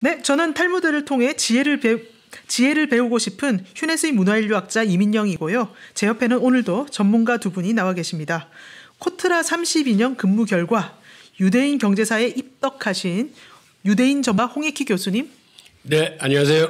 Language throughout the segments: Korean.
네, 저는 탈무드를 통해 지혜를 배우고 싶은 휴네스의 문화인류학자 이민영이고요. 제 옆에는 오늘도 전문가 두 분이 나와 계십니다. 코트라 32년 근무 결과 유대인 경제사에 입덕하신 유대인 전문가 홍익희 교수님. 네, 안녕하세요.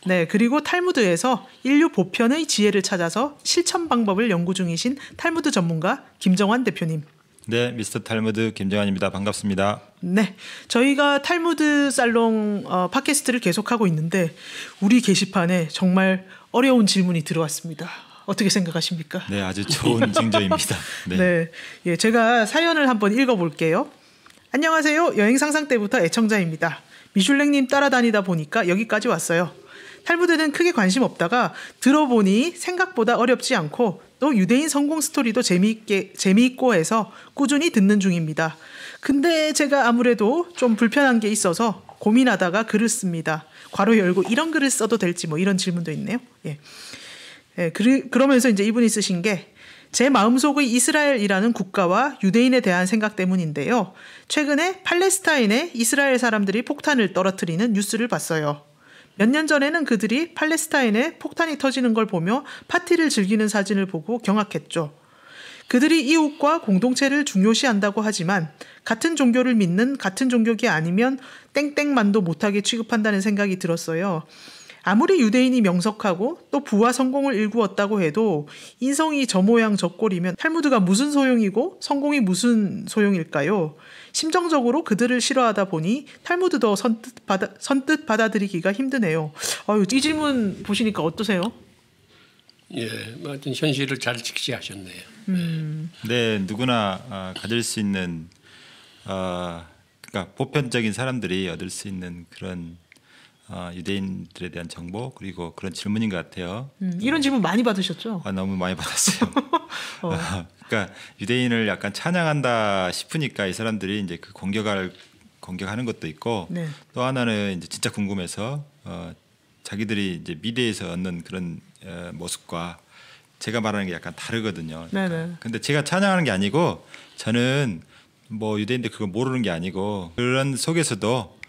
네, 그리고 탈무드에서 인류 보편의 지혜를 찾아서 실천 방법을 연구 중이신 탈무드 전문가 김정환 대표님. 네, 미스터 탈무드 김정환입니다. 반갑습니다. 네, 저희가 탈무드 살롱 팟캐스트를 계속하고 있는데 우리 게시판에 정말 어려운 질문이 들어왔습니다. 어떻게 생각하십니까? 네, 아주 좋은 징조입니다. 네. 네, 예, 제가 사연을 한번 읽어볼게요. 안녕하세요. 여행 상상 때부터 애청자입니다. 미슐랭님 따라다니다 보니까 여기까지 왔어요. 탈무드는 크게 관심 없다가 들어보니 생각보다 어렵지 않고 또 유대인 성공 스토리도 재미있고 해서 꾸준히 듣는 중입니다. 근데 제가 아무래도 좀 불편한 게 있어서 고민하다가 글을 씁니다. 괄호 열고 이런 글을 써도 될지 뭐 이런 질문도 있네요. 예. 예, 그러면서 이제 이분이 쓰신 게 제 마음속의 이스라엘이라는 국가와 유대인에 대한 생각 때문인데요. 최근에 팔레스타인에 이스라엘 사람들이 폭탄을 떨어뜨리는 뉴스를 봤어요. 몇 년 전에는 그들이 팔레스타인에 폭탄이 터지는 걸 보며 파티를 즐기는 사진을 보고 경악했죠. 그들이 이웃과 공동체를 중요시한다고 하지만 같은 종교를 믿는 같은 종교가 아니면 땡땡만도 못하게 취급한다는 생각이 들었어요. 아무리 유대인이 명석하고 또 부와 성공을 일구었다고 해도 인성이 저 모양 저 꼴이면 탈무드가 무슨 소용이고 성공이 무슨 소용일까요? 심정적으로 그들을 싫어하다 보니 탈무드도 선뜻 받아들이기가 힘드네요. 이 질문 보시니까 어떠세요? 예, 하여튼 현실을 잘 직시하셨네요. 네, 누구나 가질 수 있는 그러니까 보편적인 사람들이 얻을 수 있는 그런 유대인들에 대한 정보 그리고 그런 질문인 것 같아요. 이런 질문 많이 받으셨죠? 너무 많이 받았어요. 그러니까 유대인을 약간 찬양한다 싶으니까 이 사람들이 이제 그 공격하는 것도 있고 네. 또 하나는 이제 진짜 궁금해서 자기들이 이제 미대에서 얻는 그런 모습과 제가 말하는 게 약간 다르거든요. 네네. 근데 제가 찬양하는 게 아니고 저는 뭐 유대인들 그걸 모르는 게 아니고 그런 속에서도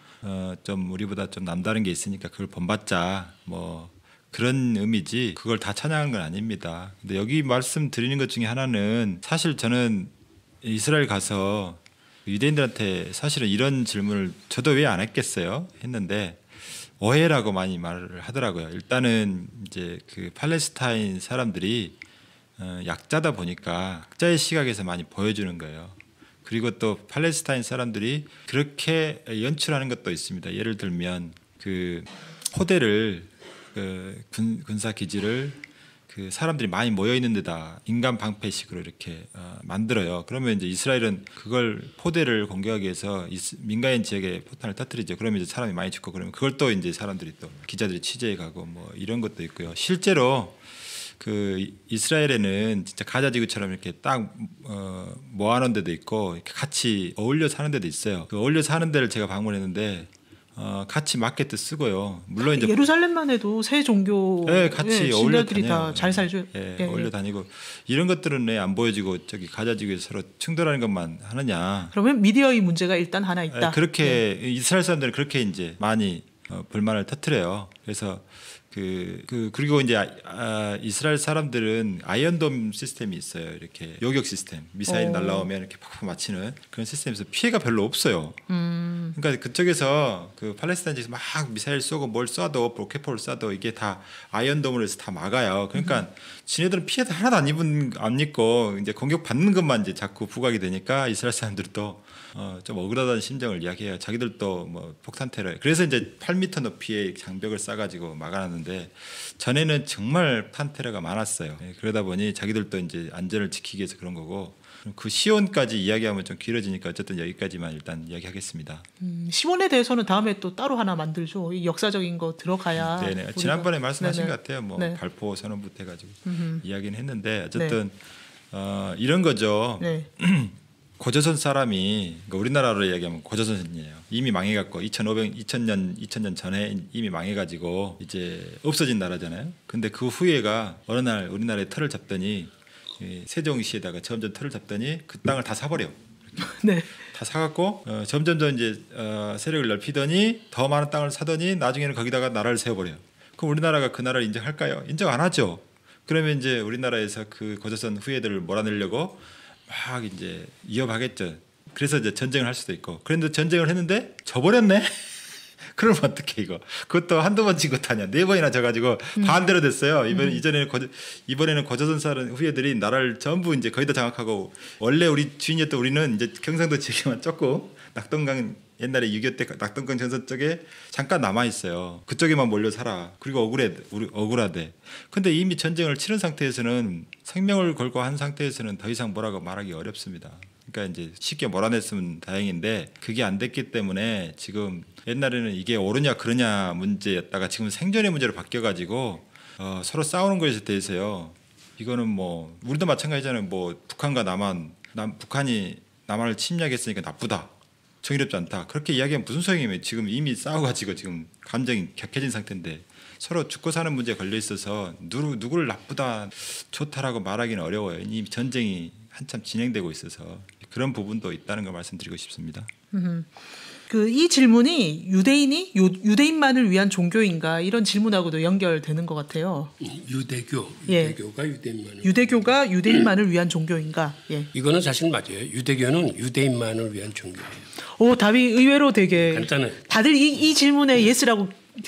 좀 우리보다 좀 남다른 게 있으니까 그걸 본받자 뭐 그런 의미지 그걸 다 찬양한 건 아닙니다. 근데 여기 말씀드리는 것 중에 하나는 사실 저는 이스라엘 가서 유대인들한테 사실은 이런 질문을 저도 왜 안 했겠어요? 했는데 오해라고 많이 말을 하더라고요. 일단은 이제 그 팔레스타인 사람들이 약자다 보니까 약자의 시각에서 많이 보여주는 거예요. 그리고 또 팔레스타인 사람들이 그렇게 연출하는 것도 있습니다. 예를 들면 그 호대를 군사 기지를 그 사람들이 많이 모여 있는 데다 인간 방패식으로 이렇게 만들어요. 그러면 이제 이스라엘은 그걸 포대를 공격하기 위해서 민가인 지역에 포탄을 터뜨리죠. 그러면 이제 사람이 많이 죽고 그러면 그걸 또 이제 사람들이 또 기자들이 취재해 가고 뭐 이런 것도 있고요. 실제로 그 이스라엘에는 진짜 가자 지구처럼 이렇게 딱 모아놓은 데도 있고 이렇게 같이 어울려 사는 데도 있어요. 그 어울려 사는 데를 제가 방문했는데 같이 마켓도 쓰고요. 물론 이제 예루살렘만 해도 세 종교 같이 어울려 신자들이 다 잘 살죠. 어울려 다니고 이런 것들은 왜 안 보여지고 저기 가자 지구에서 서로 충돌하는 것만 하느냐? 그러면 미디어의 문제가 일단 하나 있다. 그렇게 이스라엘 사람들은 그렇게 이제 많이 불만을 터뜨려요. 그래서 그리고 이제 이스라엘 사람들은 아이언돔 시스템이 있어요. 이렇게 요격 시스템, 미사일 날라오면 이렇게 팍팍 맞히는 그런 시스템에서 피해가 별로 없어요. 그러니까 그쪽에서 그 팔레스타인 지에서 막 미사일 쏘고 뭘 쏴도 로켓포를 쏴도 이게 다 아이언돔으로 해서 다 막아요. 그러니까 지네들은 피해도 하나도 안 입고 이제 공격 받는 것만 이제 자꾸 부각이 되니까 이스라엘 사람들도 좀 억울하다는 심정을 이야기해요. 자기들도 뭐 폭탄 테러. 그래서 이제 8m 높이의 장벽을 쌓아가지고 막아놨는데 전에는 정말 폭탄 테러가 많았어요. 그러다 보니 자기들도 이제 안전을 지키기 위해서 그런 거고 그 시온까지 이야기하면 좀 길어지니까 어쨌든 여기까지만 일단 이야기하겠습니다. 시온에 대해서는 다음에 또 따로 하나 만들죠. 이 역사적인 거 들어가야. 네네. 지난번에 말씀하신 것 같아요. 뭐 네. 발포 선언부터 해가지고 이야기는 했는데 어쨌든 이런 거죠. 네. 고조선 사람이 그러니까 우리나라로 얘기하면 고조선이에요. 이미 망해갖고 2000년 전에 이미 망해가지고 이제 없어진 나라잖아요. 근데 그 후예가 어느 날 우리나라에 털을 잡더니 세종시에다가 점점 털을 잡더니 그 땅을 다 사버려. 네. 다 사갖고 점점점 이제 세력을 넓히더니 더 많은 땅을 사더니 나중에는 거기다가 나라를 세워버려요. 그럼 우리나라가 그 나라를 인정할까요? 인정 안 하죠. 그러면 이제 우리나라에서 그 고조선 후예들을 몰아내려고 막 이제 위협하겠죠. 그래서 이제 전쟁을 할 수도 있고. 그런데 전쟁을 했는데 져버렸네. 그러면 어떡해 이거. 그것도 한두 번 진 것도 아니야. 4번이나 져가지고 반대로 됐어요. 이번에는 고조선 사람 후예들이 나라를 전부 이제 거의 다 장악하고 원래 우리 주인이었던 우리는 이제 경상도 지역에만 조금 낙동강 옛날에 6.25 때 낙동강 전선 쪽에 잠깐 남아 있어요. 그쪽에만 몰려 살아. 그리고 억울하대. 근데 이미 전쟁을 치른 상태에서는 생명을 걸고 한 상태에서는 더 이상 뭐라고 말하기 어렵습니다. 그러니까 이제 쉽게 몰아냈으면 다행인데 그게 안 됐기 때문에 지금 옛날에는 이게 옳으냐 그르냐 문제였다가 지금 생존의 문제로 바뀌어가지고 서로 싸우는 것에 대해서요. 이거는 뭐 우리도 마찬가지잖아요. 뭐 북한과 북한이 남한을 침략했으니까 나쁘다. 정의롭지 않다. 그렇게 이야기하면 무슨 소용이에요. 지금 이미 싸워가지고 지금 감정이 격해진 상태인데 서로 죽고 사는 문제에 걸려 있어서 누구를 나쁘다 좋다라고 말하기는 어려워요. 이미 전쟁이 한참 진행되고 있어서 그런 부분도 있다는 걸 말씀드리고 싶습니다. 이 질문이 유대인만을 위한 종교인가 이런 질문하고도 연결되는 것 같아요. 유대교가 유대인만을 위한 종교인가? 예. 이거는 사실 맞아요. 유대교는 유대인만을 위한 종교예요. 오, 답이 의외로 되게 간단해. 다들 이 질문에 예스라고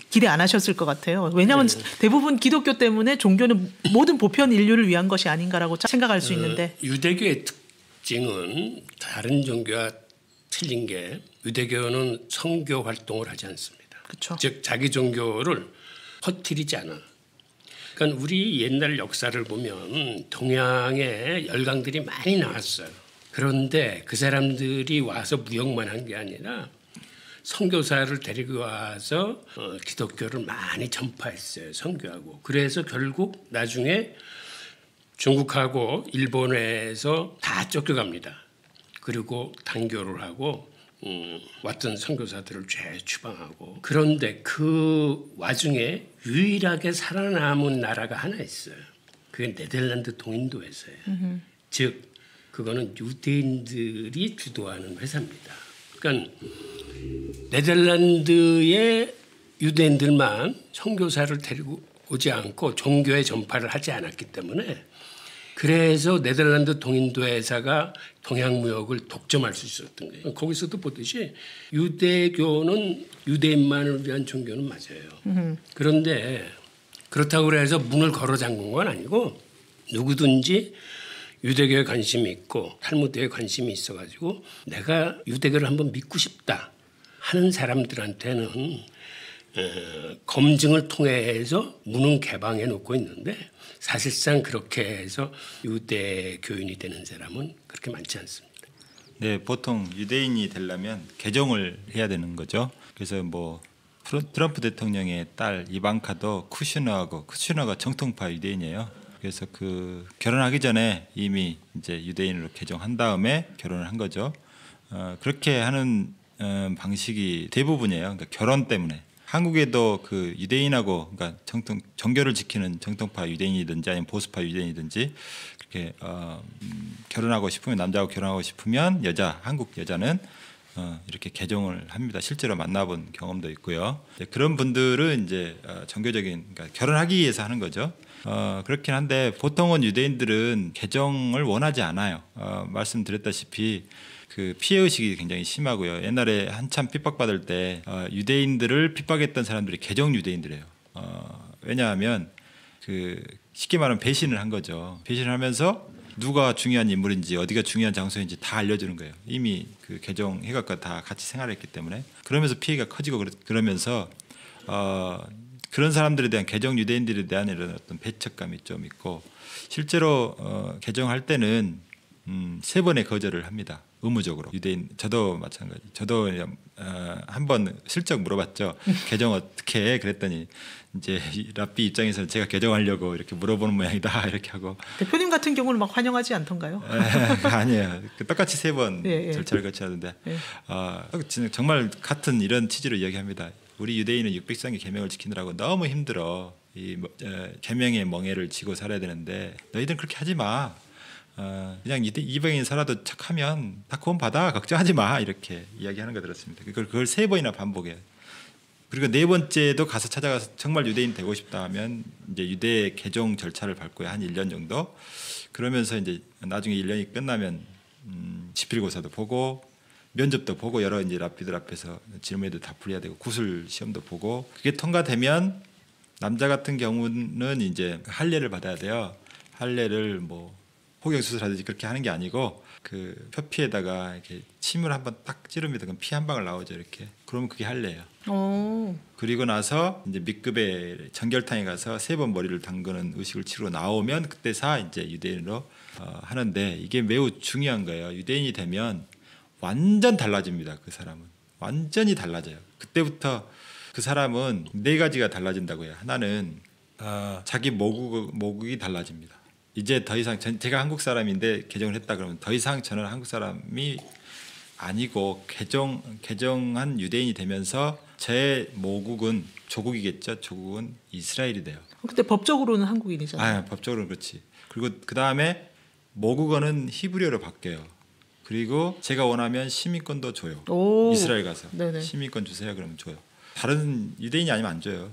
기대 안 하셨을 것 같아요. 왜냐하면 대부분 기독교 때문에 종교는 모든 보편 인류를 위한 것이 아닌가라고 생각할 수 있는데 유대교의 특징은 다른 종교와 틀린 게 유대교는 선교 활동을 하지 않습니다. 그쵸. 즉 자기 종교를 퍼뜨리지 않아. 그러니까 우리 옛날 역사를 보면 동양에 열강들이 많이 나왔어요. 그런데 그 사람들이 와서 무역만 한 게 아니라 선교사를 데리고 와서 기독교를 많이 전파했어요. 선교하고. 그래서 결국 나중에 중국하고 일본에서 다 쫓겨갑니다. 그리고 단교를 하고 왔던 선교사들을 죄추방하고. 그런데 그 와중에 유일하게 살아남은 나라가 하나 있어요. 그게 네덜란드 동인도에서예요. 즉 그거는 유대인들이 주도하는 회사입니다. 그러니까 네덜란드의 유대인들만 선교사를 데리고 오지 않고 종교의 전파를 하지 않았기 때문에 그래서 네덜란드 동인도 회사가 동양 무역을 독점할 수 있었던 거예요. 거기서도 보듯이 유대교는 유대인만을 위한 종교는 맞아요. 그런데 그렇다고 해서 문을 걸어 잠근 건 아니고 누구든지 유대교에 관심이 있고 탈무드에 관심이 있어가지고 내가 유대교를 한번 믿고 싶다 하는 사람들한테는 검증을 통해서 문은 개방해 놓고 있는데 사실상 그렇게 해서 유대교인이 되는 사람은 그렇게 많지 않습니다. 네, 보통 유대인이 되려면 개종을 해야 되는 거죠. 그래서 뭐 트럼프 대통령의 딸 이방카도 쿠슈너가 정통파 유대인이에요. 그래서 그 결혼하기 전에 이미 이제 유대인으로 개종한 다음에 결혼을 한 거죠. 그렇게 하는 방식이 대부분이에요. 그러니까 결혼 때문에. 한국에도 그 유대인하고 그러니까 정교를 지키는 정통파 유대인이든지 아니면 보수파 유대인이든지 그렇게 결혼하고 싶으면 남자하고 결혼하고 싶으면 한국 여자는 이렇게 개종을 합니다. 실제로 만나본 경험도 있고요. 그런 분들은 이제 정교적인 그러니까 결혼하기 위해서 하는 거죠. 그렇긴 한데 보통은 유대인들은 개종을 원하지 않아요. 말씀드렸다시피 그 피해 의식이 굉장히 심하고요. 옛날에 한참 핍박받을 때 유대인들을 핍박했던 사람들이 개종 유대인들이에요. 왜냐하면 그 쉽게 말하면 배신을 한 거죠. 배신을 하면서 누가 중요한 인물인지 어디가 중요한 장소인지 다 알려주는 거예요. 이미 그 개종해갖고 다 같이 생활했기 때문에. 그러면서 피해가 커지고 그러면서 그런 사람들에 대한 개종 유대인들에 대한 이런 어떤 배척감이 좀 있고 실제로 개종할 때는 3번의 거절을 합니다. 의무적으로. 유대인 저도 마찬가지. 저도 한번 슬쩍 물어봤죠. 개종 어떻게 해? 그랬더니 이제 랍비 입장에서는 제가 개종하려고 이렇게 물어보는 모양이다 이렇게 하고. 대표님 같은 경우는 막 환영하지 않던가요? 아니에요. 똑같이 3번 절차를 거쳐야 하는데 정말 같은 이런 취지로 이야기합니다. 우리 유대인은 603개 계명을 지키느라고 너무 힘들어. 이 계명의 멍에를 지고 살아야 되는데 너희들은 그렇게 하지 마. 그냥 이방인 살아도 착하면 다 구원 받아 걱정하지 마 이렇게 이야기하는 거 들었습니다. 그걸 3번이나 반복해요. 그리고 4번째도 가서 찾아가서 정말 유대인 되고 싶다 하면 이제 유대 개종 절차를 밟고요. 한 1년 정도. 그러면서 이제 나중에 1년이 끝나면 지필고사도 보고 면접도 보고 여러 이제 랍비들 앞에서 질문에도 다 풀어야 되고 구술 시험도 보고 그게 통과되면 남자 같은 경우는 이제 할례를 받아야 돼요. 할례를 뭐 포경 수술하듯이 그렇게 하는 게 아니고 그 표피에다가 이렇게 침을 한번 딱 찌릅니다. 그럼 피 한 방울 나오죠 이렇게. 그러면 그게 할례예요. 그리고 나서 이제 mikveh 정결탕에 가서 3번 머리를 담그는 의식을 치르고 나오면 그때서 이제 유대인으로 하는데 이게 매우 중요한 거예요. 유대인이 되면 완전 달라집니다. 그 사람은 완전히 달라져요. 그때부터 그 사람은 4가지가 달라진다고 해요. 하나는 자기 모국이 달라집니다. 이제 더 이상 제가 한국 사람인데 개종을 했다 그러면 더 이상 저는 한국 사람이 아니고 개종한 유대인이 되면서 제 모국은 조국이겠죠. 조국은 이스라엘이 돼요. 근데 법적으로는 한국인이잖아요. 법적으로는 그렇지. 그리고 그 다음에 모국어는 히브리어로 바뀌어요. 그리고 제가 원하면 시민권도 줘요. 이스라엘 가서 네네. 시민권 주세요. 그러면 줘요. 다른 유대인이 아니면 안 줘요.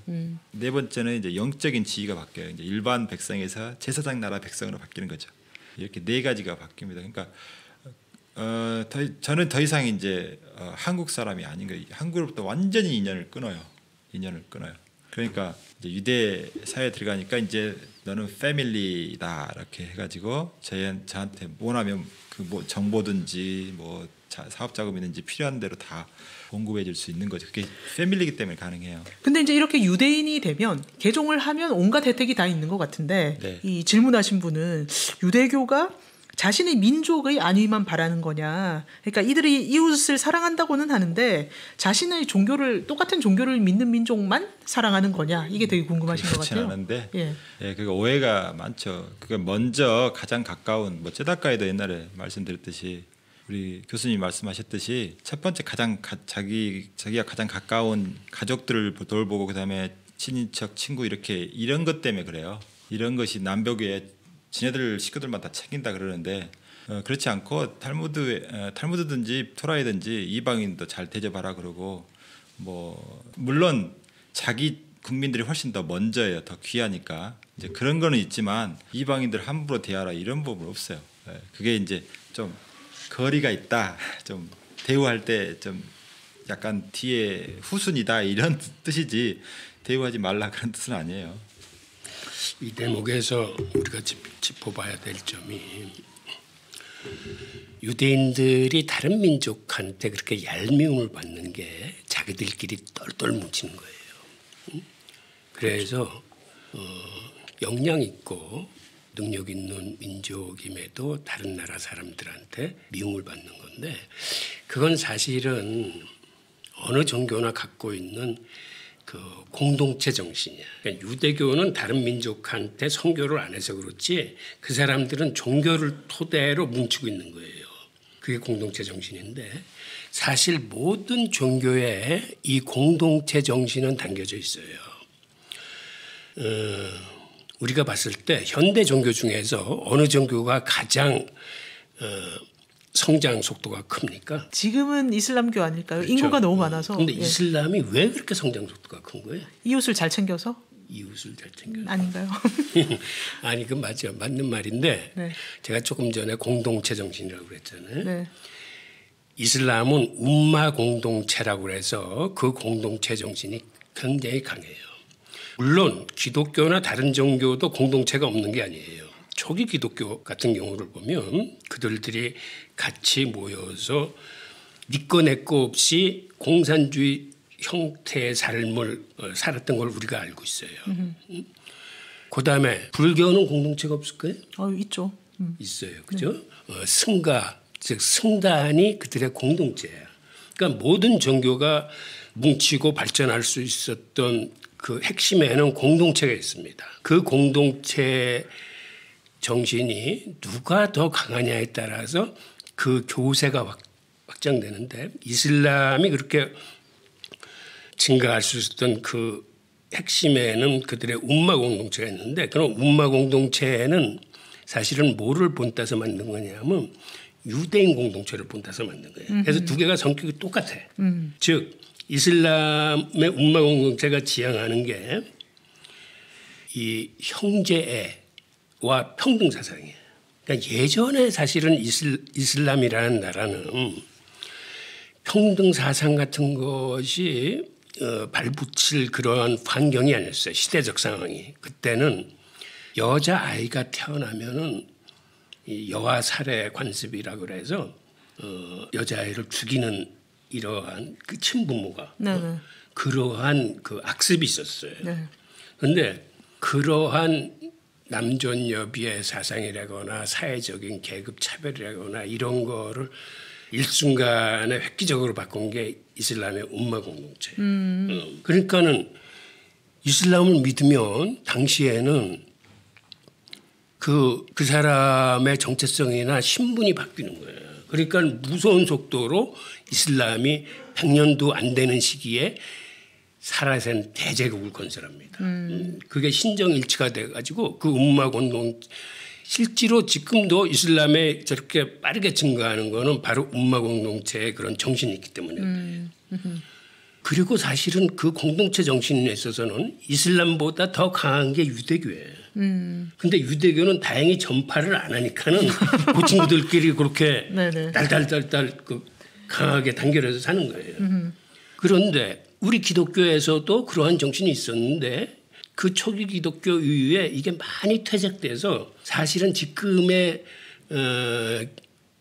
4번째는 이제 영적인 지위가 바뀌어요. 이제 일반 백성에서 제사장 나라 백성으로 바뀌는 거죠. 이렇게 4가지가 바뀝니다. 그러니까 저는 더 이상 이제 한국 사람이 아닌 거예요. 한국으로부터 완전히 인연을 끊어요. 그러니까 이제 유대 사회에 들어가니까 이제 너는 패밀리다 이렇게 해가지고 저한테 원하면 그 뭐 정보든지 뭐 사업 자금이든지 필요한 대로 다 공급해 줄 수 있는 거죠. 그게 패밀리이기 때문에 가능해요. 근데 이제 이렇게 유대인이 되면 개종을 하면 온갖 혜택이 다 있는 것 같은데 네. 이 질문하신 분은 유대교가 자신의 민족의 안위만 바라는 거냐. 그러니까 이들이 이웃을 사랑한다고는 하는데 자신의 똑같은 종교를 믿는 민족만 사랑하는 거냐. 이게 되게 궁금하신 것 같아요. 그렇진 않은데 그게 오해가 많죠. 그게 먼저 가장 가까운 뭐 쯔다카에도 옛날에 말씀드렸듯이 우리 교수님이 말씀하셨듯이 첫 번째 자기가 가장 가까운 가족들을 돌보고 그다음에 친인척 친구 이런 것 때문에 그래요. 이런 것이 남벽에 지네들 식구들만 다 챙긴다 그러는데 그렇지 않고 탈무드든지 토라이든지 이방인도 잘 대접하라 그러고 뭐 물론 자기 국민들이 훨씬 더 먼저예요. 더 귀하니까 이제 그런 거는 있지만 이방인들 함부로 대하라 이런 법은 없어요. 그게 이제 좀 거리가 있다. 좀 대우할 때 좀 약간 뒤에 후순이다 이런 뜻이지 대우하지 말라 그런 뜻은 아니에요. 이 대목에서 우리가 짚어봐야 될 점이 유대인들이 다른 민족한테 그렇게 얄미움을 받는 게 자기들끼리 똘똘 뭉치는 거예요. 그래서 역량 있고 능력 있는 민족임에도 다른 나라 사람들한테 미움을 받는 건데 그건 사실은 어느 종교나 갖고 있는 그 공동체 정신이야. 그러니까 유대교는 다른 민족한테 선교를 안 해서 그렇지 그 사람들은 종교를 토대로 뭉치고 있는 거예요. 그게 공동체 정신인데 사실 모든 종교에 이 공동체 정신은 담겨져 있어요. 우리가 봤을 때 현대 종교 중에서 어느 종교가 가장 성장 속도가 큽니까? 지금은 이슬람교 아닐까요? 그렇죠. 인구가 너무 많아서. 그런데 이슬람이 왜 그렇게 성장 속도가 큰 거예요? 이웃을 잘 챙겨서? 이웃을 잘 챙겨서. 아닌가요? 아니 그 맞는 말인데 네. 제가 조금 전에 공동체 정신이라고 그랬잖아요. 네. 이슬람은 umma 공동체라고 해서 그 공동체 정신이 굉장히 강해요. 물론 기독교나 다른 종교도 공동체가 없는 게 아니에요. 초기 기독교 같은 경우를 보면 그들이 같이 모여서 네 거 내 거 없이 공산주의 형태의 삶을 살았던 걸 우리가 알고 있어요. 그다음에 불교는 공동체가 없을까요? 있죠. 있어요. 그죠? 네. 승가, 즉 승단이 그들의 공동체예요. 그러니까 모든 종교가 뭉치고 발전할 수 있었던 그 핵심에는 공동체가 있습니다. 그 공동체 정신이 누가 더 강하냐에 따라서 그 교세가 확장되는데 이슬람이 그렇게 증가할 수 있었던 그 핵심에는 그들의 umma 공동체가 있는데 그런 umma 공동체에는 사실은 뭐를 본따서 만든 거냐면 유대인 공동체를 본따서 만든 거예요. 그래서 두 개가 성격이 똑같아. 즉 이슬람의 umma 공동체가 지향하는 게 이 형제애와 평등 사상이에요. 그러니까 예전에 사실은 이슬람이라는 나라는 평등 사상 같은 것이 발붙일 그러한 환경이 아니었어요. 시대적 상황이. 그때는 여자아이가 태어나면은 이 여아 살해 관습이라고 그래서 여자아이를 죽이는 이러한 그 친부모가 그러한 그 악습이 있었어요. 그런데 그러한 남존 여비의 사상이라거나 사회적인 계급 차별이라거나 이런 거를 일순간에 획기적으로 바꾼 게 이슬람의 umma 공동체. 그러니까는 이슬람을 믿으면 당시에는 그 사람의 정체성이나 신분이 바뀌는 거예요. 그러니까 무서운 속도로 이슬람이 100년도 안 되는 시기에 살아센 대제국을 건설합니다. 그게 신정일치가 돼가지고 그 umma 공동 실제로 지금도 이슬람에 저렇게 빠르게 증가하는 거는 바로 umma 공동체의 그런 정신이 있기 때문에. 그리고 사실은 그 공동체 정신에 있어서는 이슬람보다 더 강한 게 유대교예요. 근데 유대교는 다행히 전파를 안 하니까는 그 친구들끼리 그렇게 달달달달 강하게 단결해서 사는 거예요. 그런데 우리 기독교에서도 그러한 정신이 있었는데 그 초기 기독교 이후에 이게 많이 퇴색돼서 사실은 지금의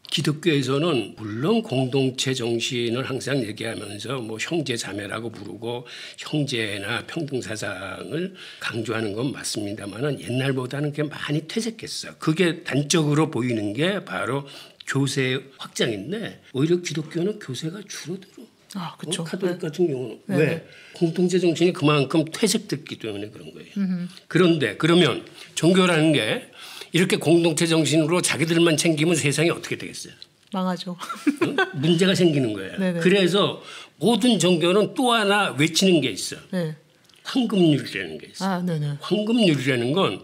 기독교에서는 물론 공동체 정신을 항상 얘기하면서 뭐 형제 자매라고 부르고 형제나 평등 사상을 강조하는 건 맞습니다만은 옛날보다는 게 많이 퇴색했어. 그게 단적으로 보이는 게 바로 교세 확장인데 오히려 기독교는 교세가 줄어들어. 그렇죠. 카톨릭 같은 경우는 왜 공동체 정신이 그만큼 퇴색됐기 때문에 그런 거예요. 그런데 그러면 종교라는 게 이렇게 공동체 정신으로 자기들만 챙기면 세상이 어떻게 되겠어요? 망하죠. 문제가 생기는 거예요. 그래서 모든 종교는 또 하나 외치는 게 있어. 황금률이라는 게 있어. 황금률이라는 건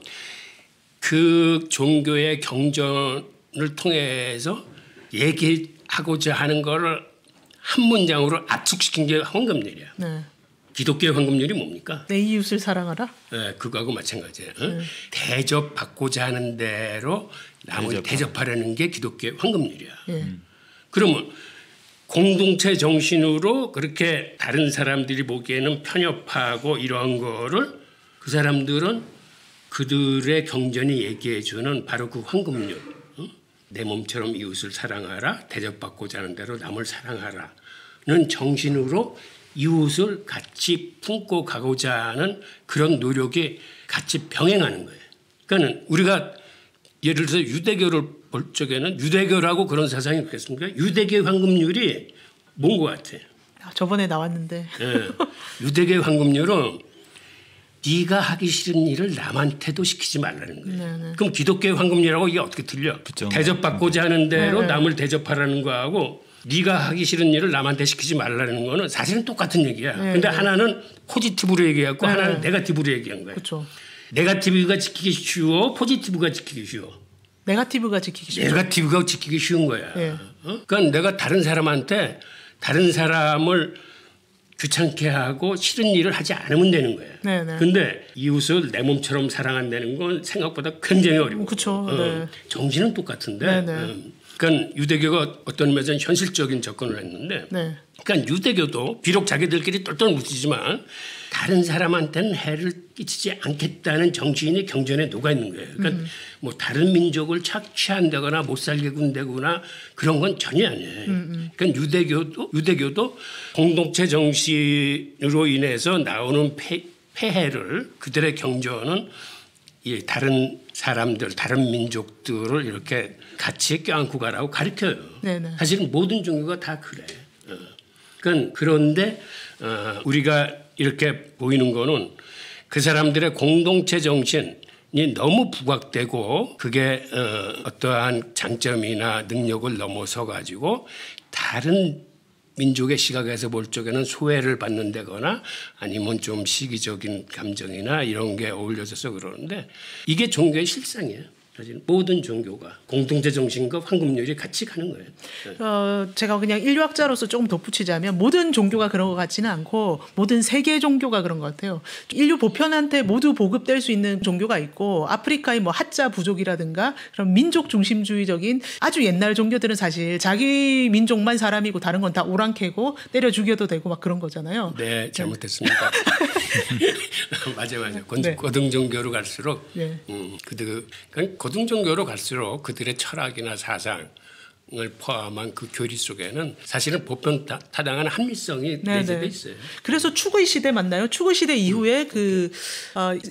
그 종교의 경전을 통해서 얘기하고자 하는 거를 한 문장으로 압축시킨 게 황금률이야. 기독교의 황금률이 뭡니까? 내 이웃을 사랑하라? 네, 그거하고 마찬가지예요. 대접받고자 하는 대로 남을 대접하라는 게 기독교의 황금률이야. 그러면 공동체 정신으로 그렇게 다른 사람들이 보기에는 편협하고 이러한 거를 그 사람들은 그들의 경전이 얘기해 주는 바로 그 황금률. 내 몸처럼 이웃을 사랑하라. 대접받고자 하는 대로 남을 사랑하라는 정신으로 이웃을 같이 품고 가고자 하는 그런 노력이 같이 병행하는 거예요. 그러니까 우리가 예를 들어서 유대교를 볼 적에는 유대교라고 그런 사상이 있겠습니까? 유대교의 황금률이 뭔 것 같아요? 저번에 나왔는데. 유대교의 황금률은 네가 하기 싫은 일을 남한테도 시키지 말라는 거예요. 그럼 기독교의 황금률하고 이게 어떻게 틀려? 대접받고자 하는 대로 남을 대접하라는 거하고 네가 하기 싫은 일을 남한테 시키지 말라는 거는 사실은 똑같은 얘기야. 근데 하나는 포지티브로 얘기하고 하나는 네거티브로 얘기한 거야. 네거티브가 지키기 쉬워, 포지티브가 지키기 쉬워. 네거티브가 지키기 쉬워. 네거티브가 지키기 쉬운 거야. 그러니까 내가 다른 사람한테 다른 사람을 귀찮게 하고 싫은 일을 하지 않으면 되는 거예요. 그런데 이웃을 내 몸처럼 사랑한다는 건 생각보다 굉장히 어려워. 정신은 똑같은데. 그러니까 유대교가 어떤 면에서는 현실적인 접근을 했는데 그러니까 유대교도 비록 자기들끼리 똘똘 뭉치지만 다른 사람한테는 해를 끼치지 않겠다는 정신이 경전에 녹아있는 거예요. 그러니까 뭐 다른 민족을 착취한다거나 못 살게 군다거나 그런 건 전혀 아니에요. 그러니까 유대교도 공동체 정신으로 인해서 나오는 폐해를 그들의 경전은 이 다른 사람들, 다른 민족들을 이렇게 같이 껴안고 가라고 가르쳐요. 사실은 모든 종교가 다 그래. 그러니까 그런데 우리가 이렇게 보이는 거는 그 사람들의 공동체 정신이 너무 부각되고 그게 어떠한 장점이나 능력을 넘어서 가지고 다른 민족의 시각에서 볼 적에는 소외를 받는다거나 아니면 좀 시기적인 감정이나 이런 게 어울려져서 그러는데 이게 종교의 실상이에요. 사실 모든 종교가 공동체 정신과 황금률이 같이 가는 거예요. 제가 그냥 인류학자로서 조금 덧붙이자면 모든 종교가 그런 것 같지는 않고 모든 세계 종교가 그런 것 같아요. 인류 보편한테 모두 보급될 수 있는 종교가 있고 아프리카의 뭐 하자 부족이라든가 그런 민족 중심주의적인 아주 옛날 종교들은 사실 자기 민족만 사람이고 다른 건 다 오랑캐고 때려 죽여도 되고 막 그런 거잖아요. 네, 잘못했습니다. 맞아. 네. 고등 종교로 갈수록 네. 그러니까 고등 종교로 갈수록 그들의 철학이나 사상을 포함한 그 교리 속에는 사실은 보편 타당한 합리성이 내재돼 있어요. 그래서 추구의 시대 맞나요? 추구 시대 이후에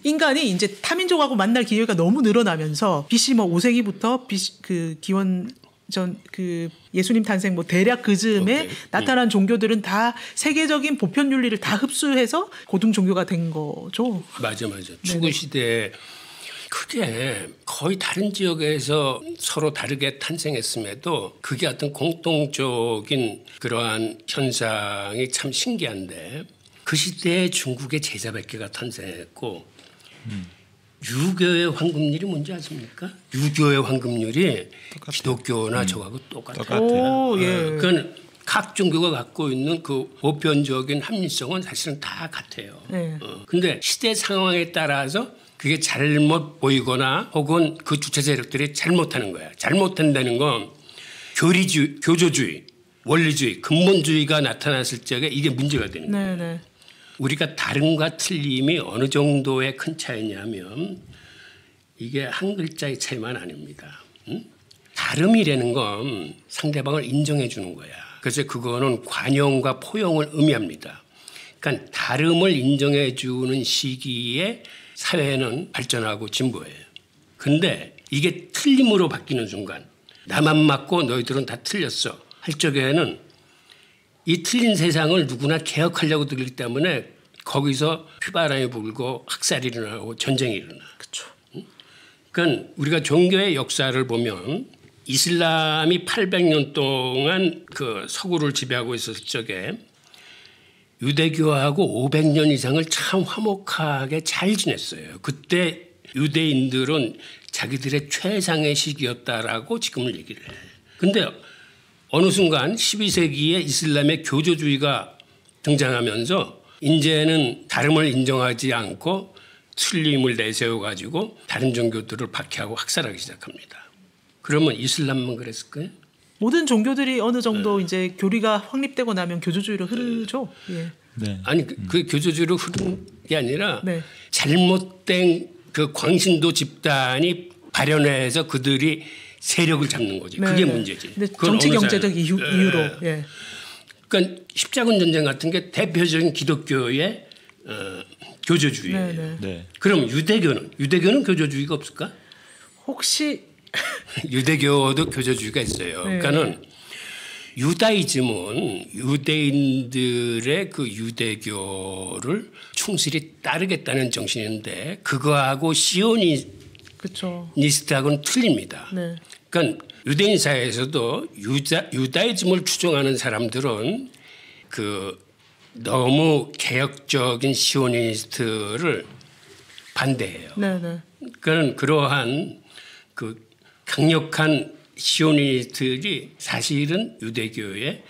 인간이 이제 타민족하고 만날 기회가 너무 늘어나면서 BC 뭐 5세기부터 그 기원 전 그 예수님 탄생 뭐 대략 그 즈음에 나타난 종교들은 다 세계적인 보편 윤리를 다 흡수해서 고등 종교가 된 거죠. 맞아. 추구 시대에 크게 거의 다른 지역에서 서로 다르게 탄생했음에도 그게 어떤 공통적인 그러한 현상이 참 신기한데 그 시대에 중국의 제자백계가 탄생했고 유교의 황금률이 뭔지 아십니까? 유교의 황금률이 똑같아요. 기독교나 저하고 똑같아요. 오, 예. 그건 각 종교가 갖고 있는 그 보편적인 합리성은 사실은 다 같아요. 근데 시대 상황에 따라서 그게 잘못 보이거나 혹은 그 주체 세력들이 잘못하는 거야. 잘못한다는 건 교조주의, 원리주의, 근본주의가 나타났을 적에 이게 문제가 되는 거예요. 우리가 다름과 틀림이 어느 정도의 큰 차이냐면 이게 한 글자의 차이만 아닙니다. 다름이라는 건 상대방을 인정해 주는 거야. 그래서 그거는 관용과 포용을 의미합니다. 그러니까 다름을 인정해 주는 시기에 사회는 발전하고 진보해요. 근데 이게 틀림으로 바뀌는 순간 나만 맞고 너희들은 다 틀렸어 할 적에는 이 틀린 세상을 누구나 개혁하려고 들기 때문에 거기서 휘바람이 불고 학살이 일어나고 전쟁이 일어나. 그렇죠. 그러니까 우리가 종교의 역사를 보면 이슬람이 800년 동안 그 서구를 지배하고 있었을 적에 유대교하고 500년 이상을 참 화목하게 잘 지냈어요. 그때 유대인들은 자기들의 최상의 시기였다라고 지금을 얘기를 해요. 근데 어느 순간 12세기에 이슬람의 교조주의가 등장하면서 이제는 다름을 인정하지 않고 틀림을 내세워가지고 다른 종교들을 박해하고 학살하기 시작합니다. 그러면 이슬람만 그랬을까요? 모든 종교들이 어느 정도 이제 교리가 확립되고 나면 교조주의로 흐르죠. 예. 네. 아니 그 교조주의로 흐른 게 아니라 네. 잘못된 그 광신도 집단이 발현해서 그들이 세력을 잡는 거지. 그게 문제지. 정치 경제적 이유로. 예. 그러니까 십자군 전쟁 같은 게 대표적인 기독교의 교조주의예요. 네. 그럼 유대교는 교조주의가 없을까? 혹시 유대교도 교조주의가 있어요. 그러니까는 유다이즘은 유대인들의 그 유대교를 충실히 따르겠다는 정신인데 그거하고 시오니스트하고는 틀립니다. 네. 그러니까 유대인 사회에서도 유다이즘을 추종하는 사람들은 그 너무 개혁적인 시오니스트를 반대해요. 네네. 그러니까 그러한 그 강력한 시오니스트들이 사실은 유대교의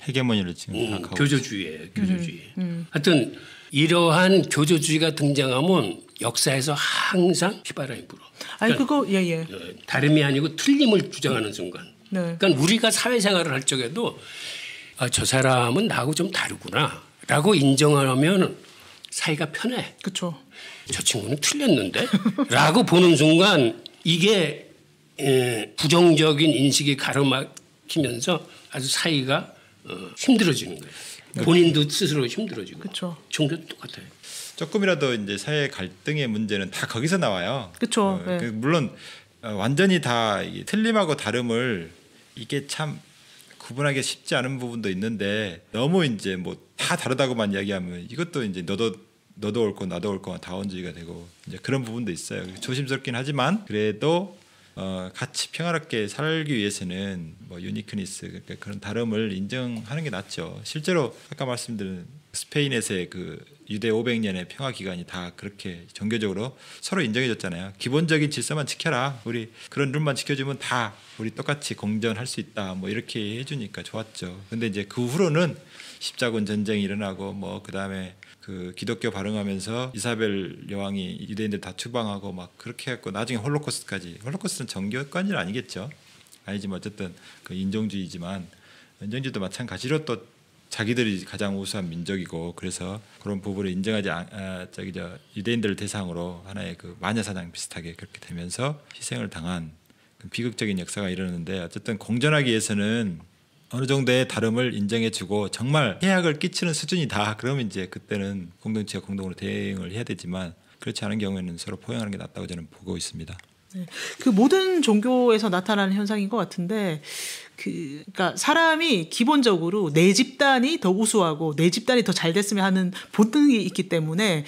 헤게모니를 지금 생각하고 교조주의예요. 교조주의. 하여튼 이러한 교조주의가 등장하면 역사에서 항상 휘바람이 불어. 아니 그거 예예. 다름이 아니고 틀림을 주장하는 순간. 네. 그러니까 우리가 사회생활을 할 적에도 저 사람은 나하고 좀 다르구나라고 인정하면 사이가 편해. 그렇죠. 저 친구는 틀렸는데라고 보는 순간 이게 부정적인 인식이 가로막히면서 아주 사이가 힘들어지는 거예요. 본인도 스스로 힘들어지고. 그렇죠. 종교도 똑같아요. 조금이라도 이제 사회 갈등의 문제는 다 거기서 나와요. 그렇죠. 물론 완전히 다 틀림하고 다름을 이게 참 구분하기 쉽지 않은 부분도 있는데 너무 이제 뭐 다 다르다고만 이야기하면 이것도 이제 너도 옳고 나도 옳고 다원주의가 되고 이제 그런 부분도 있어요. 조심스럽긴 하지만 그래도 같이 평화롭게 살기 위해서는 뭐 유니크니스 그러니까 그런 다름을 인정하는 게 낫죠. 실제로 아까 말씀드린 스페인에서의 그 유대 500년의 평화 기간이 다 그렇게 종교적으로 서로 인정해줬잖아요. 기본적인 질서만 지켜라. 우리 그런 룰만 지켜주면 다 우리 똑같이 공존할 수 있다. 뭐 이렇게 해주니까 좋았죠. 근데 이제 그 후로는 십자군 전쟁이 일어나고 뭐 그다음에 그 기독교 발흥하면서 이사벨 여왕이 유대인들 다 추방하고 막 그렇게 했고 나중에 홀로코스트는 정교관이 아니겠죠. 아니지만 어쨌든 그 인종주의지만 인종주의도 마찬가지로 또 자기들이 가장 우수한 민족이고 그래서 그런 부분을 인정하지 유대인들을 대상으로 하나의 그 마녀사냥 비슷하게 그렇게 되면서 희생을 당한 비극적인 역사가 일어났는데 어쨌든 공존하기 위해서는 어느 정도의 다름을 인정해주고 정말 해악을 끼치는 수준이다. 그러면 이제 그때는 공동체가 공동으로 대응을 해야 되지만 그렇지 않은 경우에는 서로 포용하는 게 낫다고 저는 보고 있습니다. 네. 그 모든 종교에서 나타나는 현상인 것 같은데 그러니까 사람이 기본적으로 내 집단이 더 우수하고 내 집단이 더 잘 됐으면 하는 본능이 있기 때문에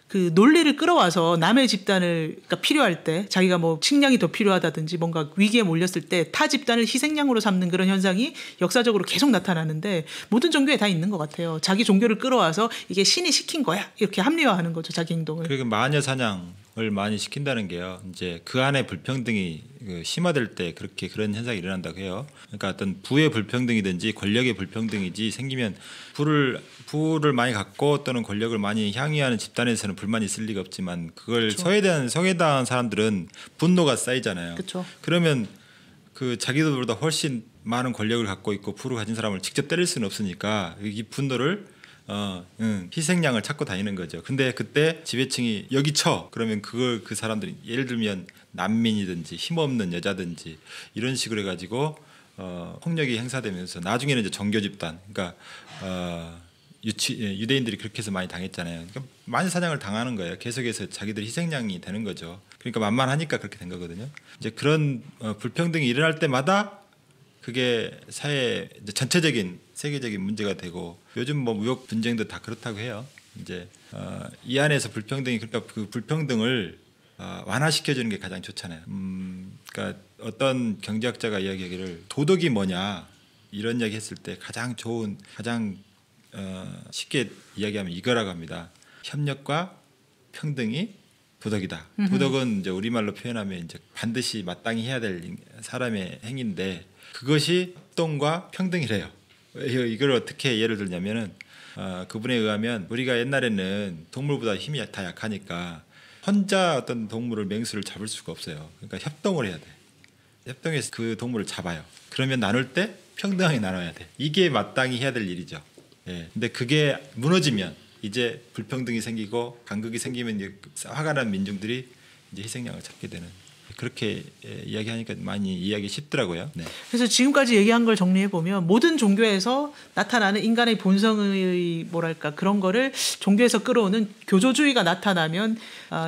그 논리를 끌어와서 남의 집단을 그러니까 필요할 때 자기가 뭐 식량이 더 필요하다든지 뭔가 위기에 몰렸을 때 타 집단을 희생양으로 삼는 그런 현상이 역사적으로 계속 나타나는데 모든 종교에 다 있는 것 같아요. 자기 종교를 끌어와서 이게 신이 시킨 거야 이렇게 합리화하는 거죠. 자기 행동을. 그리고 마녀 사냥을 많이 시킨다는 게요. 이제 그 안에 불평등이 심화될 때 그렇게 그런 현상이 일어난다고 해요. 그러니까 어떤 부의 불평등이든지 권력의 불평등이지 생기면 부를 많이 갖고 또는 권력을 많이 향유하는 집단에서는 불만이 있을 리가 없지만 그걸 그렇죠. 성에대한 사람들은 분노가 쌓이잖아요. 그렇죠. 그러면 그 자기들보다 훨씬 많은 권력을 갖고 있고 부를 가진 사람을 직접 때릴 수는 없으니까 이 분노를 희생양을 찾고 다니는 거죠. 근데 그때 지배층이 여기 쳐 그러면 그걸 그 사람들이 예를 들면 난민이든지 힘없는 여자든지 이런 식으로 해가지고 폭력이 행사되면서 나중에는 이제 종교 집단 그러니까 유대인들이 그렇게 해서 많이 당했잖아요. 그러니까 많이 사냥을 당하는 거예요. 계속해서 자기들 희생양이 되는 거죠. 그러니까 만만하니까 그렇게 된 거거든요. 이제 그런 불평등이 일어날 때마다 그게 사회 전체적인 세계적인 문제가 되고 요즘 뭐 무역 분쟁도 다 그렇다고 해요. 이제 이 안에서 불평등이 그러니까 그 불평등을 완화시켜 주는 게 가장 좋잖아요. 그러니까 어떤 경제학자가 이야기하기를 도덕이 뭐냐 이런 이야기 했을 때 가장 쉽게 이야기하면 이거라고 합니다. 협력과 평등이 도덕이다. 도덕은 이제 우리말로 표현하면 이제 반드시 마땅히 해야 될 사람의 행위인데 그것이 협동과 평등이래요. 이걸 어떻게 예를 들냐면은 그분에 의하면 우리가 옛날에는 동물보다 힘이 다 약하니까 혼자 어떤 동물을 맹수를 잡을 수가 없어요. 그러니까 협동을 해야 돼. 협동해서 그 동물을 잡아요. 그러면 나눌 때 평등하게 나눠야 돼. 이게 마땅히 해야 될 일이죠. 예. 근데 그게 무너지면 이제 불평등이 생기고 간극이 생기면 이제 화가 난 민중들이 이제 희생양을 찾게 되는 그렇게 이야기하니까 많이 이야기 쉽더라고요. 네. 그래서 지금까지 얘기한 걸 정리해 보면 모든 종교에서 나타나는 인간의 본성의 뭐랄까 그런 거를 종교에서 끌어오는 교조주의가 나타나면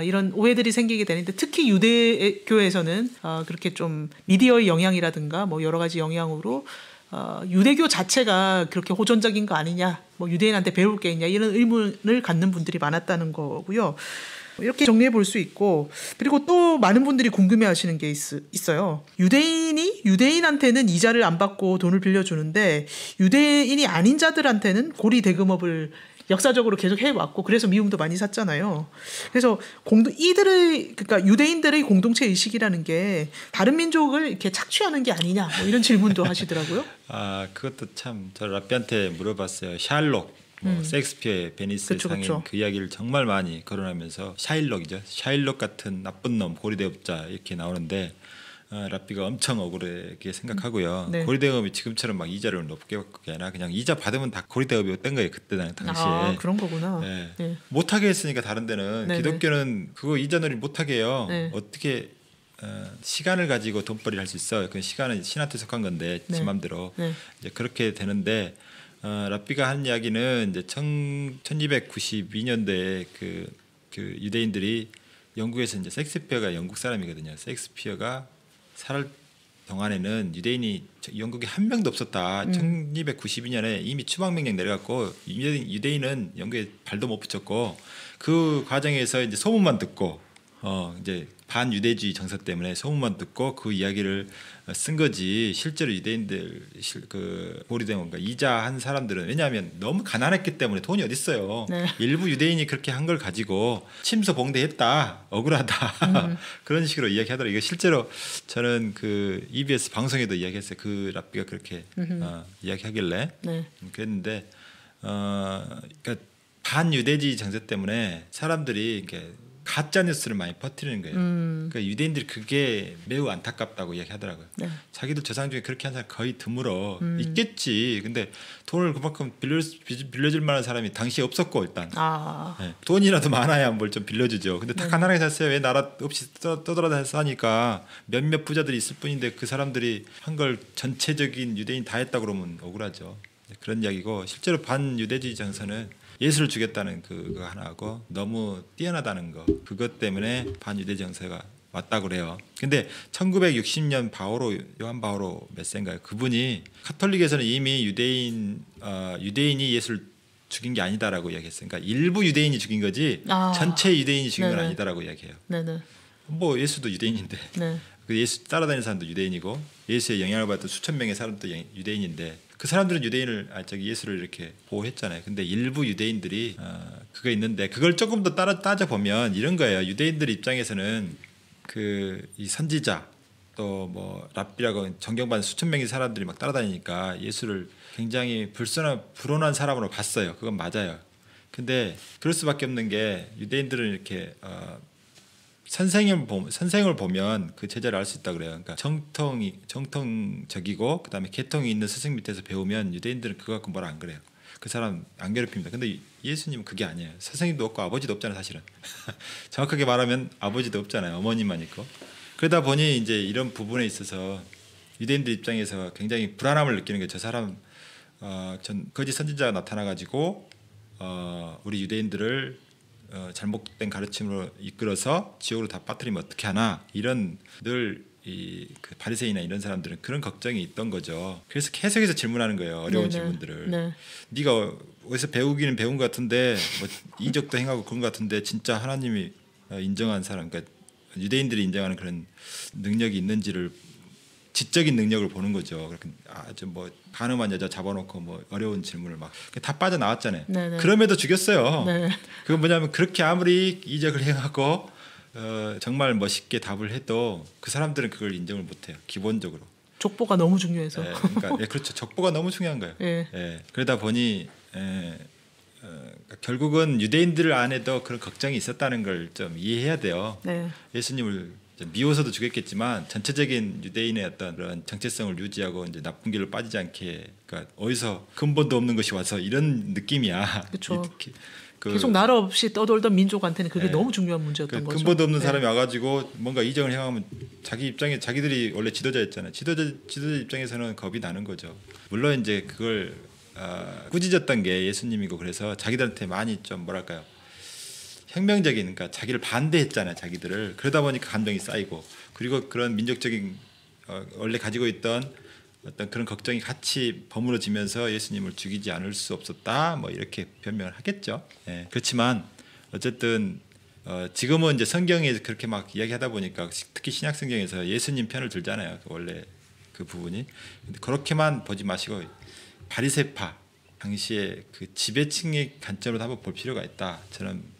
이런 오해들이 생기게 되는데 특히 유대교에서는 그렇게 좀 미디어의 영향이라든가 뭐 여러 가지 영향으로 유대교 자체가 그렇게 호전적인 거 아니냐, 뭐 유대인한테 배울 게 있냐 이런 의문을 갖는 분들이 많았다는 거고요. 이렇게 정리해 볼 수 있고 그리고 또 많은 분들이 궁금해하시는 게 있어요. 유대인이 유대인한테는 이자를 안 받고 돈을 빌려주는데 유대인이 아닌 자들한테는 고리 대금업을 역사적으로 계속 해왔고 그래서 미움도 많이 샀잖아요. 그래서 그러니까 유대인들의 공동체 의식이라는 게 다른 민족을 이렇게 착취하는 게 아니냐 뭐 이런 질문도 하시더라고요. 그것도 참 저 라피한테 물어봤어요. 샬록 셰익스피어의 베니스 상인 그 이야기를 정말 많이 거론하면서 샤일록 같은 나쁜 놈 고리대업자 이렇게 나오는데 라피가 엄청 억울하게 생각하고요. 네. 고리대업이 지금처럼 막 이자를 높게 받고 게 아니라 그냥 이자 받으면 다 고리대업이었던 거예요. 그때 당시에. 그런 거구나. 네. 네. 못하게 했으니까 다른 데는 네네. 기독교는 그거 이자놀이 못하게 해요. 네. 어떻게 시간을 가지고 돈벌이를 할 수 있어요. 그 시간은 신한테 속한 건데 네. 지 맘대로 네. 이제 그렇게 되는데 라피가 한 이야기는 이제 1292년도에 그 유대인들이 영국에서 이제 셰익스피어가 영국 사람이거든요. 셰익스피어가 살 동안에는 유대인이 영국에 한 명도 없었다. 1292년에 이미 추방명령 내려갔고 유대인은 영국에 발도 못 붙였고 그 과정에서 이제 소문만 듣고 이제 반유대주의 정서 때문에 소문만 듣고 그 이야기를 쓴 거지. 실제로 유대인들 보리대원과 이자한 사람들은 왜냐하면 너무 가난했기 때문에 돈이 어디 있어요. 네. 일부 유대인이 그렇게 한 걸 가지고 침소봉대했다, 억울하다 그런 식으로 이야기하더라고요. 이거 실제로 저는 그 EBS 방송에도 이야기했어요. 그 랍비가 그렇게 이야기하길래 네. 그랬는데 그러니까 반유대주의 정서 때문에 사람들이 이렇게 가짜 뉴스를 많이 퍼뜨리는 거예요. 그러니까 유대인들이 그게 매우 안타깝다고 이야기하더라고요. 네. 자기들 조상 중에 그렇게 한 사람 거의 드물어. 있겠지. 근데 돈을 그만큼 빌려줄 만한 사람이 당시에 없었고 일단. 네. 돈이라도 많아야 뭘 좀 빌려주죠. 근데 다 가난하게 샀어요. 왜 나라 없이 떠돌아다녀서 사니까 몇몇 부자들이 있을 뿐인데 그 사람들이 한 걸 전체적인 유대인 다 했다 그러면 억울하죠. 그런 이야기고 실제로 반유대주의 정서는 예수를 주겠다는 그거 하나하고 너무 뛰어나다는 거 그것 때문에 반유대 정서가 왔다고 그래요. 근데 1960년 요한 바오로 몇 세인가요? 그분이 카톨릭에서는 이미 유대인이 예수를 죽인 게 아니다라고 이야기했어요. 그러니까 일부 유대인이 죽인 거지 전체 유대인이 죽인 건 아니다라고 이야기해요. 네네. 뭐 예수도 유대인인데 네. 그 예수 따라다니는 사람도 유대인이고 예수의 영향을 받던 수천 명의 사람도 유대인인데 그 사람들은 예수를 이렇게 보호했잖아요. 근데 일부 유대인들이 그거 있는데 그걸 조금 더 따져 보면 이런 거예요. 유대인들 입장에서는 이 선지자 또 뭐 랍비라고 존경받는 수천 명의 사람들이 막 따라다니니까 예수를 굉장히 불온한 사람으로 봤어요. 그건 맞아요. 근데 그럴 수밖에 없는 게 유대인들은 이렇게 선생을 보면 그 제자를 알 수 있다 그래요. 그러니까 정통적이고 그다음에 계통이 있는 스승 밑에서 배우면 유대인들은 그거 갖고 뭐라 안 그래요. 그 사람 안 괴롭힙니다. 근데 예수님은 그게 아니에요. 선생님도 없고 아버지도 없잖아요, 사실은. 정확하게 말하면 아버지도 없잖아요. 어머니만 있고. 그러다 보니 이제 이런 부분에 있어서 유대인들 입장에서 굉장히 불안함을 느끼는 거예요. 저 사람 거짓 선지자가 나타나 가지고 우리 유대인들을 잘못된 가르침으로 이끌어서 지옥으로 다 빠뜨리면 어떻게 하나 이런 늘 그 바리새인이나 이런 사람들은 그런 걱정이 있던 거죠. 그래서 계속해서 질문하는 거예요. 어려운 질문들을. 네가 어디서 배우기는 배운 것 같은데 뭐 이적도 행하고 그런 것 같은데 진짜 하나님이 인정한 사람, 그러니까 유대인들이 인정하는 그런 능력이 있는지를 지적인 능력을 보는 거죠. 그렇게 아주 뭐 가늠한 여자 잡아놓고 뭐 어려운 질문을 막 다 빠져 나왔잖아요. 그럼에도 죽였어요. 그건 뭐냐면 그렇게 아무리 이적을 행하고 정말 멋있게 답을 해도 그 사람들은 그걸 인정을 못해요. 기본적으로. 족보가 너무 중요해서. 그러니까 그렇죠. 족보가 너무 중요한 거예요. 그러다 보니 결국은 유대인들 안에도 그런 걱정이 있었다는 걸 좀 이해해야 돼요. 예수님을 미워서도 죽였겠지만 전체적인 유대인의 어떤 그런 정체성을 유지하고 이제 나쁜 길로 빠지지 않게, 그러니까 어디서 근본도 없는 것이 와서 이런 느낌이야. 그렇죠. 계속 나라 없이 떠돌던 민족한테는 그게 너무 중요한 문제였던 거죠. 근본도 없는 사람이 와가지고 뭔가 이정을 행하면 자기들이 원래 지도자였잖아요. 지도자 입장에서는 겁이 나는 거죠. 물론 이제 그걸 꾸짖었던 게 예수님이고 그래서 자기들한테 많이 좀 뭐랄까요, 혁명적인, 그러니까 자기를 반대했잖아요. 자기들을. 그러다 보니까 감정이 쌓이고, 그리고 그런 민족적인 원래 가지고 있던 어떤 그런 걱정이 같이 버무러지면서 예수님을 죽이지 않을 수 없었다, 뭐 이렇게 변명을 하겠죠. 그렇지만 어쨌든 지금은 이제 성경에 그렇게 막 이야기하다 보니까 특히 신약 성경에서 예수님 편을 들잖아요. 원래 그 부분이. 근데 그렇게만 보지 마시고 바리새파 당시에 그 지배층의 관점으로 한번 볼 필요가 있다. 저는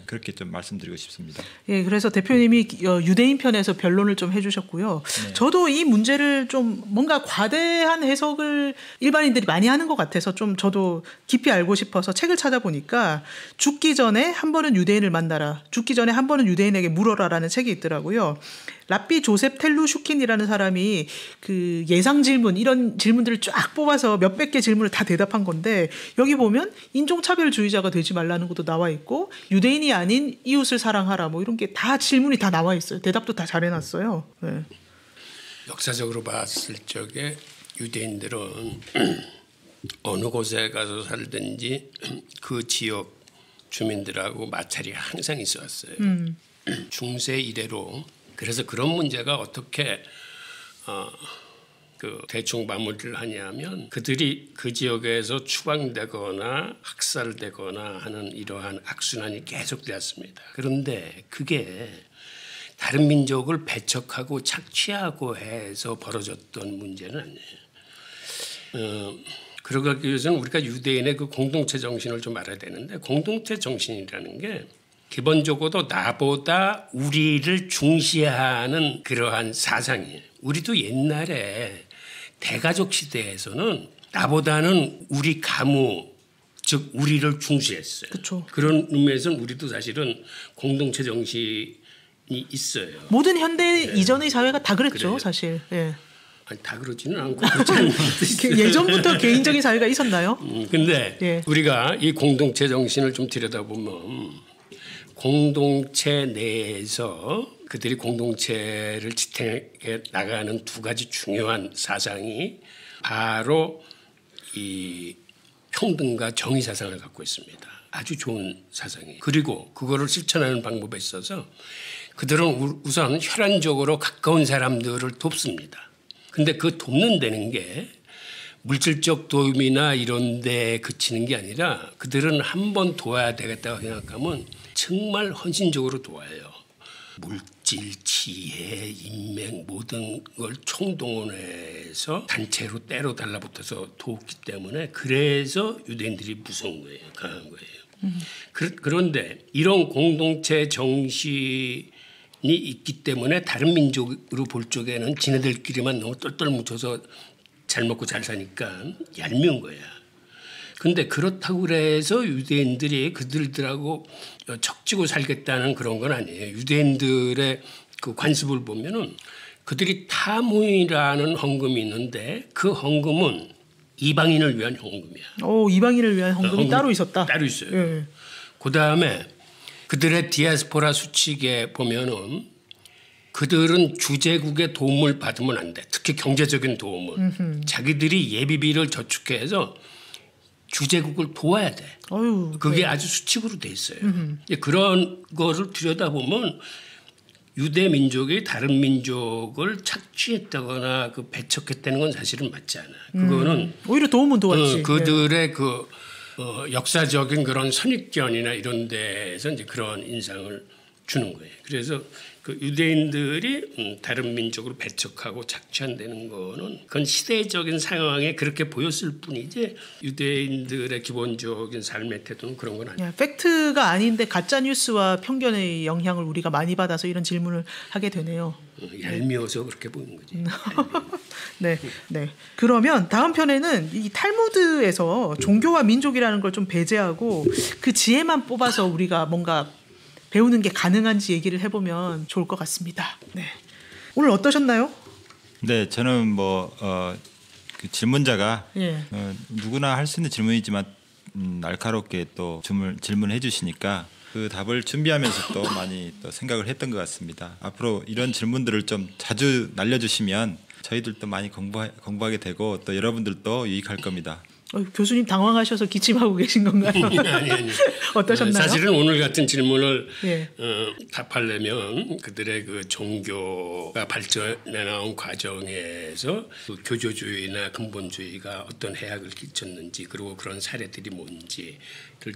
그렇게 좀 말씀드리고 싶습니다. 그래서 대표님이 유대인 편에서 변론을 좀 해주셨고요. 저도 이 문제를 좀 뭔가 과대한 해석을 일반인들이 많이 하는 것 같아서 좀 저도 깊이 알고 싶어서 책을 찾아보니까 죽기 전에 한 번은 유대인을 만나라, 죽기 전에 한 번은 유대인에게 물어라라는 책이 있더라고요. 랍비 조셉 텔루슈킨이라는 사람이 그 예상 질문, 이런 질문들을 쫙 뽑아서 몇백 개 질문을 다 대답한 건데, 여기 보면 인종차별주의자가 되지 말라는 것도 나와 있고 유대인이 아닌 이웃을 사랑하라 뭐 이런 게 다 질문이 다 나와 있어요. 대답도 다 잘 해놨어요. 역사적으로 봤을 적에 유대인들은 어느 곳에 가서 살든지 그 지역 주민들하고 마찰이 항상 있어왔어요. 중세 이래로. 그래서 그런 문제가 어떻게 대충 마무리를 하냐면, 그들이 그 지역에서 추방되거나 학살되거나 하는 이러한 악순환이 계속되었습니다. 그런데 그게 다른 민족을 배척하고 착취하고 해서 벌어졌던 문제는 아니에요. 그러기 위해서는 우리가 유대인의 그 공동체 정신을 좀 알아야 되는데, 공동체 정신이라는 게 기본적으로 나보다 우리를 중시하는 그러한 사상이에요. 우리도 옛날에 대가족 시대에서는 나보다는 우리 가무, 즉 우리를 중시했어요. 그쵸. 그런 의미에서는 우리도 사실은 공동체 정신이 있어요. 모든 현대 이전의 사회가 다 그랬죠, 그래요. 사실. 예. 아니, 다 그러지는 않고 그렇지 않은 것도 있어요. 예전부터 개인적인 사회가 있었나요? 근데 예. 우리가 이 공동체 정신을 좀 들여다보면 공동체 내에서 그들이 공동체를 지탱해 나가는 두 가지 중요한 사상이 바로 이 평등과 정의 사상을 갖고 있습니다. 아주 좋은 사상이에요. 그리고 그거를 실천하는 방법에 있어서 그들은 우선 혈안적으로 가까운 사람들을 돕습니다. 근데 그 돕는 데는 게 물질적 도움이나 이런 데 그치는 게 아니라 그들은 한 번 도와야 되겠다고 생각하면 정말 헌신적으로 도와요. 물질, 지혜, 인맥 모든 걸 총동원해서 단체로 때로 달라붙어서 돕기 때문에 그래서 유대인들이 무서운 거예요. 강한 거예요. 그런데 이런 공동체 정신이 있기 때문에 다른 민족으로 볼 적에는 지네들끼리만 너무 똘똘 뭉쳐서 잘 먹고 잘 사니까 얄미운 거야. 근데 그렇다고 그래서 유대인들이 그들하고 척지고 살겠다는 그런 건 아니에요. 유대인들의 그 관습을 보면은 그들이 타무이라는 헌금이 있는데 그 헌금은 이방인을 위한 헌금이야. 오, 이방인을 위한 헌금이 헌금이 따로 있었다. 따로 있어요. 예. 그다음에 그들의 디아스포라 수칙에 보면은 그들은 주재국의 도움을 받으면 안 돼. 특히 경제적인 도움을. 자기들이 예비비를 저축해서 주재국을 도와야 돼. 어휴, 그게 네. 아주 수칙으로 돼 있어요. 그런 거를 들여다보면 유대 민족이 다른 민족을 착취했다거나 그 배척했다는 건 사실은 맞지 않아. 그거는 오히려 도움은 도왔지. 그들의 그 역사적인 그런 선입견이나 이런 데에서 이제 그런 인상을 주는 거예요. 그래서 그 유대인들이 다른 민족으로 배척하고 착취한다는 거는 그건 시대적인 상황에 그렇게 보였을 뿐이지 유대인들의 기본적인 삶의 태도는 그런 건 아니에요. 예, 팩트가 아닌데 가짜 뉴스와 편견의 영향을 우리가 많이 받아서 이런 질문을 하게 되네요. 얄미워서 그렇게 보이는 거지. 네, 네. 그러면 다음 편에는 이 탈무드에서 종교와 민족이라는 걸 좀 배제하고 그 지혜만 뽑아서 우리가 뭔가 배우는 게 가능한지 얘기를 해보면 좋을 것 같습니다. 네. 오늘 어떠셨나요? 네, 저는 그 질문자가 예. 누구나 할 수 있는 질문이지만 날카롭게 또 질문해 주시니까 그 답을 준비하면서 또 많이 또 생각을 했던 것 같습니다. 앞으로 이런 질문들을 좀 자주 날려주시면 저희들도 많이 공부하게 되고 또 여러분들도 유익할 겁니다. 교수님 당황하셔서 기침하고 계신 건가요? 아니. 어떠셨나요? 사실은 오늘 같은 질문을 예. 답하려면 그들의 그 종교가 발전해 나온 과정에서 그 교조주의나 근본주의가 어떤 해악을 끼쳤는지 그리고 그런 사례들이 뭔지를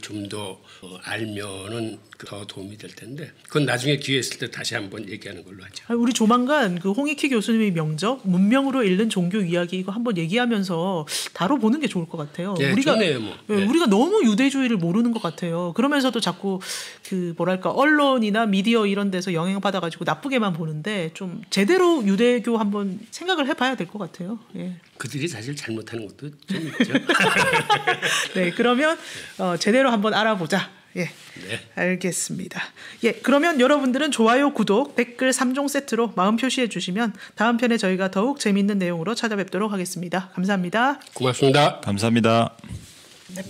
좀 더 알면은 더 도움이 될 텐데 그건 나중에 기회 있을 때 다시 한번 얘기하는 걸로 하죠. 우리 조만간 그 홍익희 교수님의 명적 문명으로 읽는 종교 이야기 이거 한번 얘기하면서 다뤄보는 게 좋을 것 같아요. 네, 우리가 좋네요, 뭐. 네. 우리가 너무 유대주의를 모르는 것 같아요. 그러면서도 자꾸 그 뭐랄까 언론이나 미디어 이런 데서 영향 받아가지고 나쁘게만 보는데 좀 제대로 유대교 한번 생각을 해봐야 될 것 같아요. 예. 그들이 사실 잘못하는 것도 좀 있죠. 네, 그러면 제대로 한번 알아보자. 예, 네. 알겠습니다. 예, 그러면 여러분들은 좋아요, 구독, 댓글 3종 세트로 마음 표시해 주시면 다음 편에 저희가 더욱 재미있는 내용으로 찾아뵙도록 하겠습니다. 감사합니다. 고맙습니다. 감사합니다. 네.